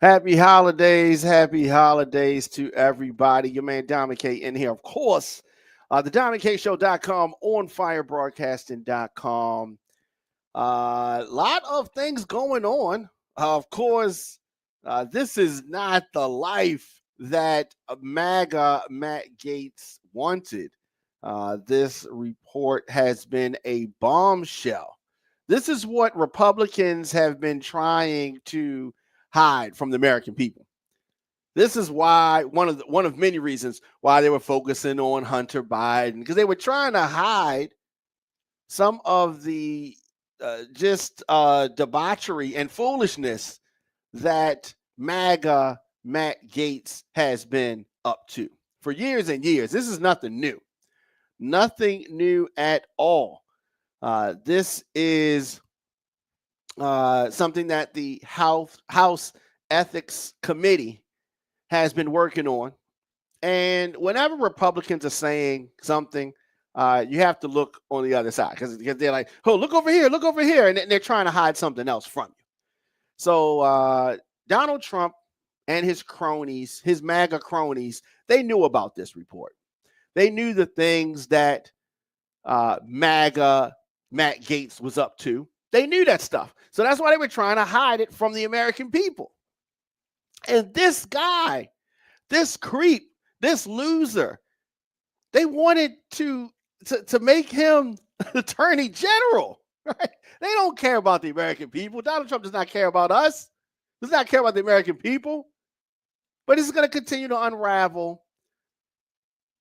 Happy holidays to everybody. Your man Diamond K in here, of course. The DiamondKShow.com, on firebroadcasting.com. A lot of things going on. Of course, this is not the life that MAGA Matt Gaetz wanted. This report has been a bombshell. This is what Republicans have been trying to hide from the American people. This is why one of many reasons why they were focusing on Hunter Biden, because they were trying to hide some of the debauchery and foolishness that MAGA Matt Gaetz has been up to for years and years. This is nothing new at all. This is something that the House Ethics Committee has been working on. And whenever Republicans are saying something, you have to look on the other side because they're like, oh, look over here. And they're trying to hide something else from you. So Donald Trump and his cronies, his MAGA cronies, they knew about this report. They knew the things that MAGA Matt Gaetz was up to. They knew that stuff. So that's why they were trying to hide it from the American people. And this guy, this creep, this loser, they wanted to make him attorney general. Right? They don't care about the American people. Donald Trump does not care about us. Does not care about the American people. But he's going to continue to unravel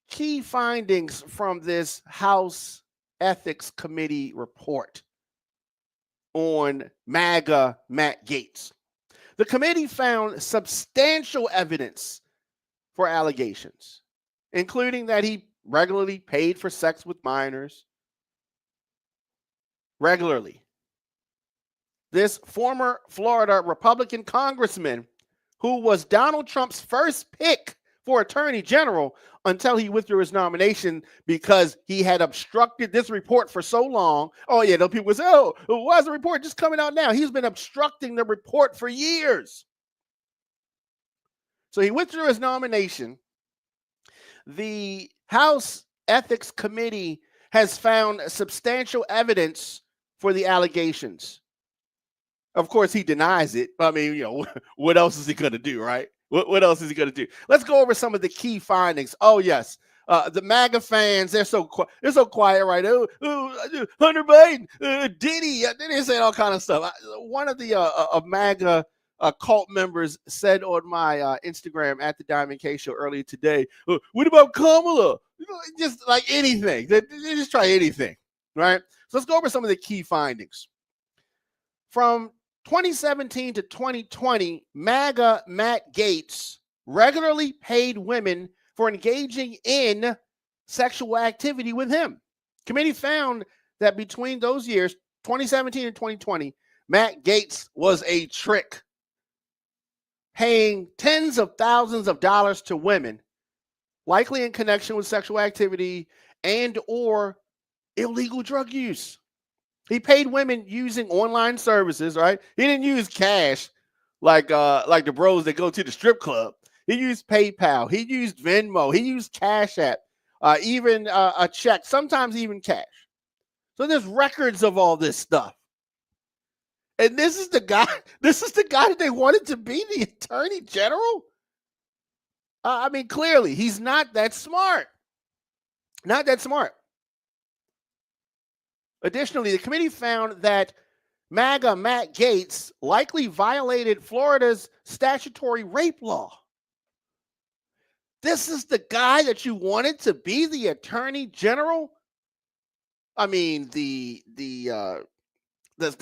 key findings from this House Ethics Committee report on MAGA Matt Gaetz. The committee found substantial evidence for allegations, including that he regularly paid for sex with minors. Regularly. This former Florida Republican congressman, who was Donald Trump's first pick for attorney general until he withdrew his nomination because he had obstructed this report for so long. Oh, yeah, those people would say, oh, why is the report just coming out now? He's been obstructing the report for years. So he withdrew his nomination. The House Ethics Committee has found substantial evidence for the allegations. Of course, he denies it. I mean, what else is he going to do, right? What else is he going to do? Let's go over some of the key findings. Oh, yes. The MAGA fans, they're so quiet, right? Hunter Biden, Diddy. Diddy saying all kind of stuff. One of the MAGA cult members said on my Instagram at the Diamond K Show earlier today, what about Kamala? Just like anything. They just try anything, right? So let's go over some of the key findings. From 2017 to 2020, MAGA Matt Gaetz regularly paid women for engaging in sexual activity with him. Committee found that between those years, 2017 and 2020, Matt Gaetz was a trick, paying tens of thousands of dollars to women, likely in connection with sexual activity and or illegal drug use. He paid women using online services, right? He didn't use cash like the bros that go to the strip club. He used PayPal. He used Venmo. He used Cash App, even a check, sometimes even cash. So there's records of all this stuff. And this is the guy that they wanted to be the attorney general? I mean, clearly, he's not that smart. Not that smart. Additionally, the committee found that MAGA Matt Gaetz likely violated Florida's statutory rape law. This is the guy that you wanted to be the attorney general? I mean, the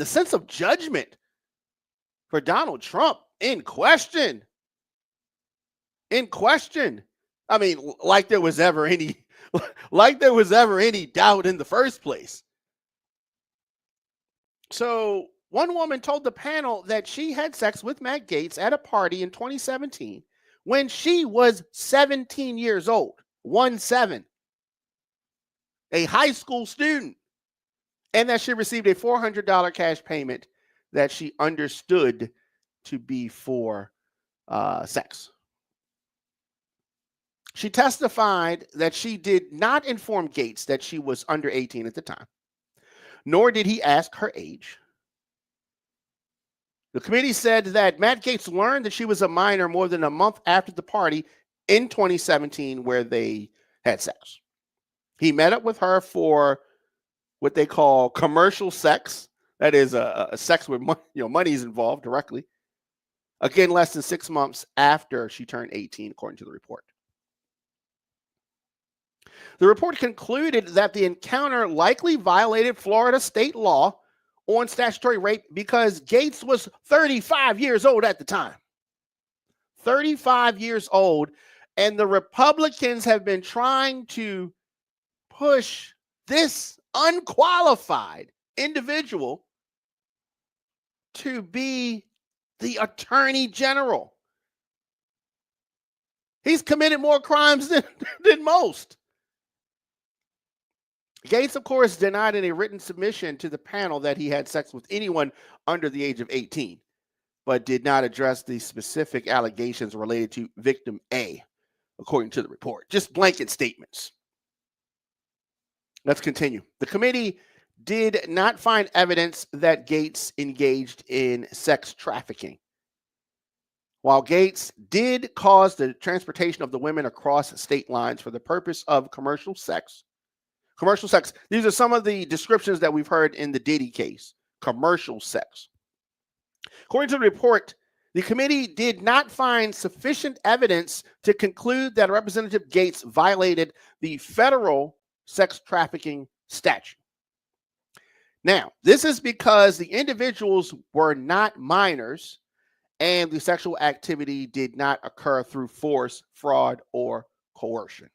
sense of judgment for Donald Trump in question. In question. I mean, like there was ever any doubt in the first place. So one woman told the panel that she had sex with Matt Gaetz at a party in 2017 when she was 17 years old, 17, a high school student, and that she received a $400 cash payment that she understood to be for sex. She testified that she did not inform Gaetz that she was under 18 at the time, nor did he ask her age. The committee said that Matt Gaetz learned that she was a minor more than a month after the party in 2017 where they had sex. He met up with her for what they call commercial sex. That is a sex where money is involved directly. Again, less than 6 months after she turned 18, according to the report. The report concluded that the encounter likely violated Florida state law on statutory rape because Gaetz was 35 years old at the time. 35 years old. And the Republicans have been trying to push this unqualified individual to be the attorney general. He's committed more crimes than most. Gaetz, of course, denied in a written submission to the panel that he had sex with anyone under the age of 18, but did not address the specific allegations related to victim A, according to the report. Just blanket statements. Let's continue. The committee did not find evidence that Gaetz engaged in sex trafficking. While Gaetz did cause the transportation of the women across state lines for the purpose of commercial sex, these are some of the descriptions that we've heard in the Diddy case, commercial sex. According to the report, the committee did not find sufficient evidence to conclude that Representative Gaetz violated the federal sex trafficking statute. Now, this is because the individuals were not minors and the sexual activity did not occur through force, fraud, or coercion.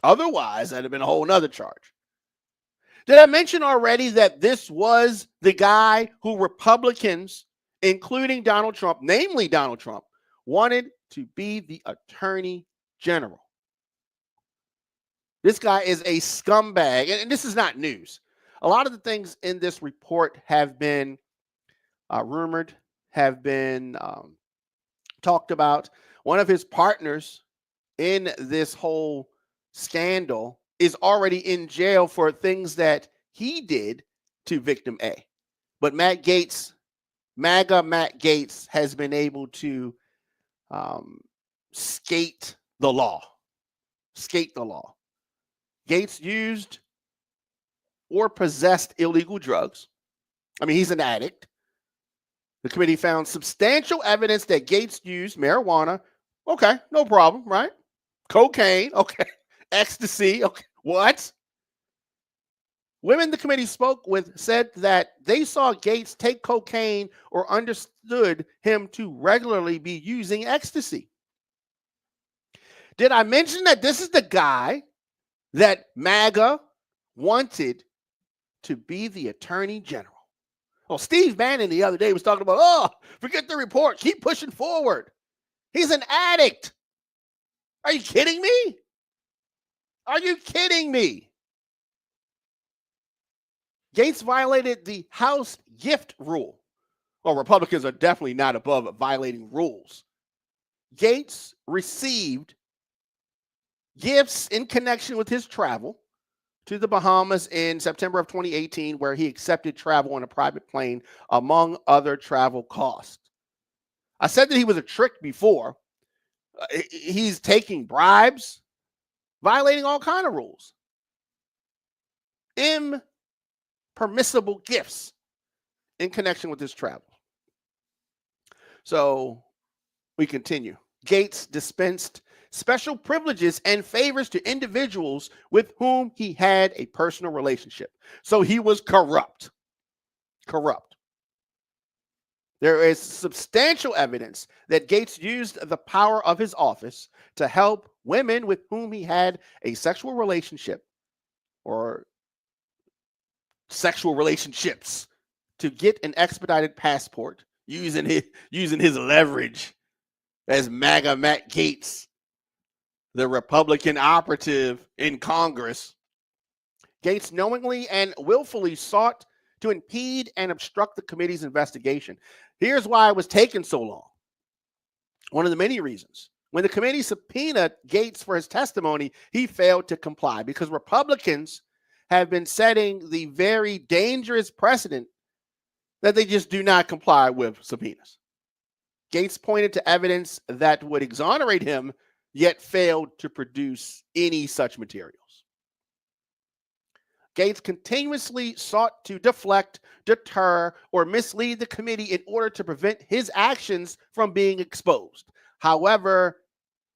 Otherwise, that'd have been a whole nother charge. Did I mention already that this was the guy who Republicans, including Donald Trump, namely Donald Trump, wanted to be the attorney general? This guy is a scumbag, and this is not news. A lot of the things in this report have been rumored, have been talked about. One of his partners in this whole scandal is already in jail for things that he did to victim A. But Matt Gaetz, Maga Matt Gaetz, has been able to skate the law. Gaetz used or possessed illegal drugs. I mean, he's an addict. The committee found substantial evidence that Gaetz used marijuana. Okay, no problem, right? Cocaine, okay. Ecstasy, okay. What? Women the committee spoke with said that they saw Gaetz take cocaine or understood him to regularly be using ecstasy. Did I mention that this is the guy that MAGA wanted to be the attorney general? Well, Steve Bannon the other day was talking about, forget the report, keep pushing forward. He's an addict. Are you kidding me? Are you kidding me? Gaetz violated the House gift rule. Well, Republicans are definitely not above violating rules. Gaetz received gifts in connection with his travel to the Bahamas in September of 2018, where he accepted travel on a private plane, among other travel costs. I said that he was a trick before. He's taking bribes, violating all kinds of rules. Impermissible gifts in connection with his travel. So we continue. Gaetz dispensed special privileges and favors to individuals with whom he had a personal relationship. So he was corrupt. There is substantial evidence that Gaetz used the power of his office to help women with whom he had a sexual relationship or sexual relationships to get an expedited passport using his leverage as Maga Matt Gaetz, the Republican operative in Congress. Gaetz knowingly and willfully sought to impede and obstruct the committee's investigation. Here's why it was taking so long. One of the many reasons. When the committee subpoenaed Gaetz for his testimony, he failed to comply because Republicans have been setting the very dangerous precedent that they just do not comply with subpoenas. Gaetz pointed to evidence that would exonerate him, yet failed to produce any such materials. Gaetz continuously sought to deflect, deter, or mislead the committee in order to prevent his actions from being exposed. However,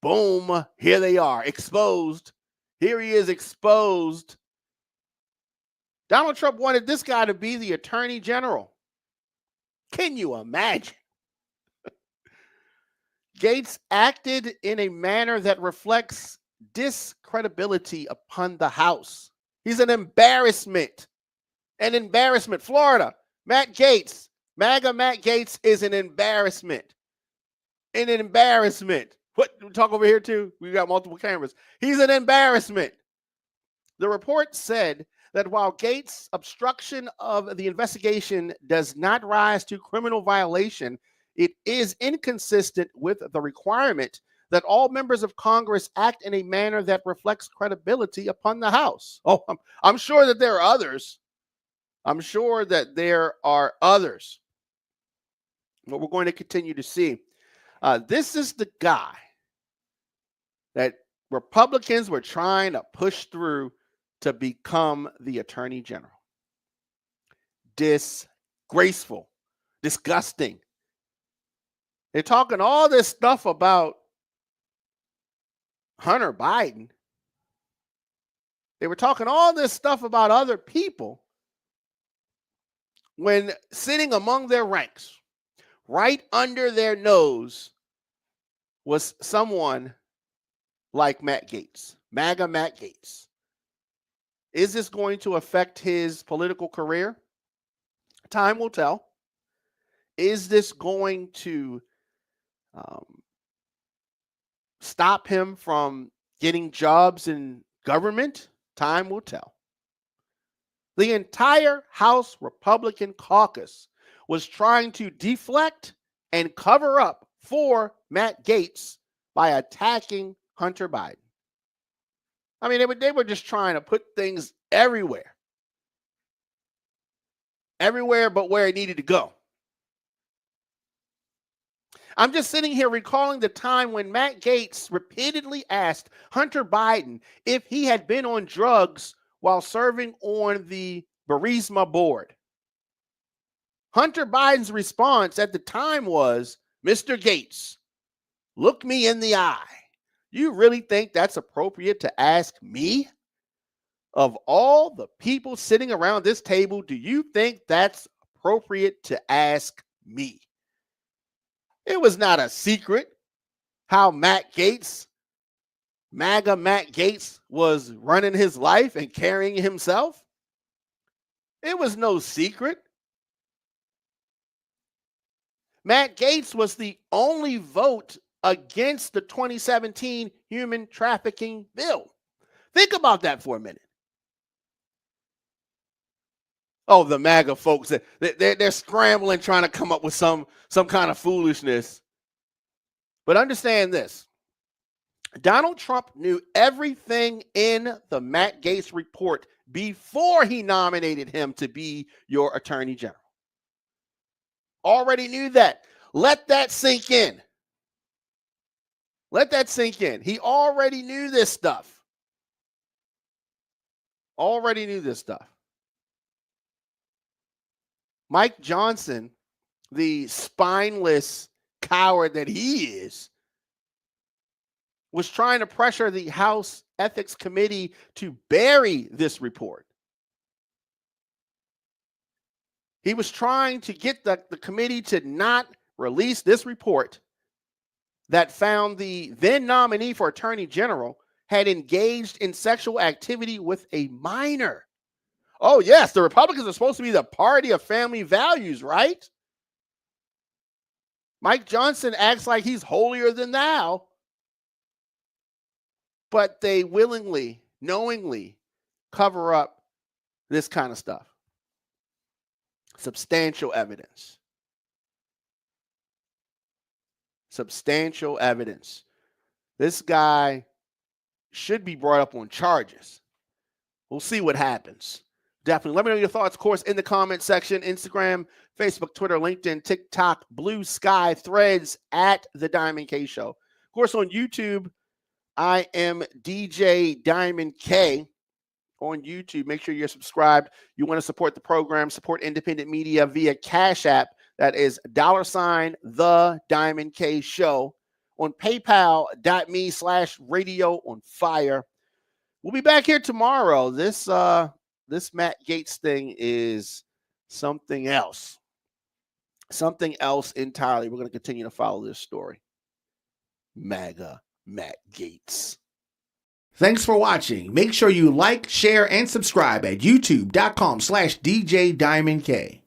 boom, here they are, exposed. Here he is exposed. Donald Trump wanted this guy to be the attorney general. Can you imagine? Gaetz acted in a manner that reflects discredibility upon the House. He's an embarrassment. An embarrassment. Florida, Matt Gaetz, Maga Matt Gaetz is an embarrassment. An embarrassment. What, talk over here too? We got multiple cameras. He's an embarrassment. The report said that while Gaetz' obstruction of the investigation does not rise to criminal violation, it is inconsistent with the requirement that all members of Congress act in a manner that reflects credibility upon the House. Oh, I'm sure that there are others. I'm sure that there are others. What we're going to continue to see. This is the guy that Republicans were trying to push through to become the attorney general. Disgraceful, disgusting. They're talking all this stuff about Hunter Biden. They were talking all this stuff about other people when sitting among their ranks, right under their nose, was someone like Matt Gaetz, Maga Matt Gaetz. Is this going to affect his political career? Time will tell. Is this going to stop him from getting jobs in government? Time will tell. The entire House Republican caucus was trying to deflect and cover up for Matt Gaetz by attacking Hunter Biden. I mean, they were just trying to put things everywhere. Everywhere but where it needed to go. I'm just sitting here recalling the time when Matt Gaetz repeatedly asked Hunter Biden if he had been on drugs while serving on the Burisma board. Hunter Biden's response at the time was, "Mr. Gaetz, look me in the eye. You really think that's appropriate to ask me? Of all the people sitting around this table, do you think that's appropriate to ask me?" It was not a secret how Matt Gaetz, Maga Matt Gaetz, was running his life and carrying himself. It was no secret. Matt Gaetz was the only vote against the 2017 human trafficking bill. Think about that for a minute. Oh, the MAGA folks, they're scrambling trying to come up with some kind of foolishness. But understand this. Donald Trump knew everything in the Matt Gaetz report before he nominated him to be your attorney general. Already knew that. Let that sink in. Let that sink in. He already knew this stuff. Already knew this stuff. Mike Johnson, the spineless coward that he is, was trying to pressure the House Ethics Committee to bury this report. He was trying to get the committee to not release this report that found the then nominee for attorney general had engaged in sexual activity with a minor. Oh, yes, the Republicans are supposed to be the party of family values, right? Mike Johnson acts like he's holier than thou, but they willingly, knowingly cover up this kind of stuff. Substantial evidence. Substantial evidence. This guy should be brought up on charges. We'll see what happens. Definitely. Let me know your thoughts, of course, in the comment section. Instagram, Facebook, Twitter, LinkedIn, TikTok, Blue Sky, Threads, at The Diamond K Show. Of course, on YouTube, I am DJ Diamond K on YouTube. Make sure you're subscribed. You want to support the program, support independent media via Cash App. That is $ The Diamond K Show. On PayPal.me/radio on fire. We'll be back here tomorrow. This Matt Gaetz thing is something else. Something else entirely. We're going to continue to follow this story. Maga Matt Gaetz. Thanks for watching. Make sure you like, share, and subscribe at youtube.com/DJ Diamond K.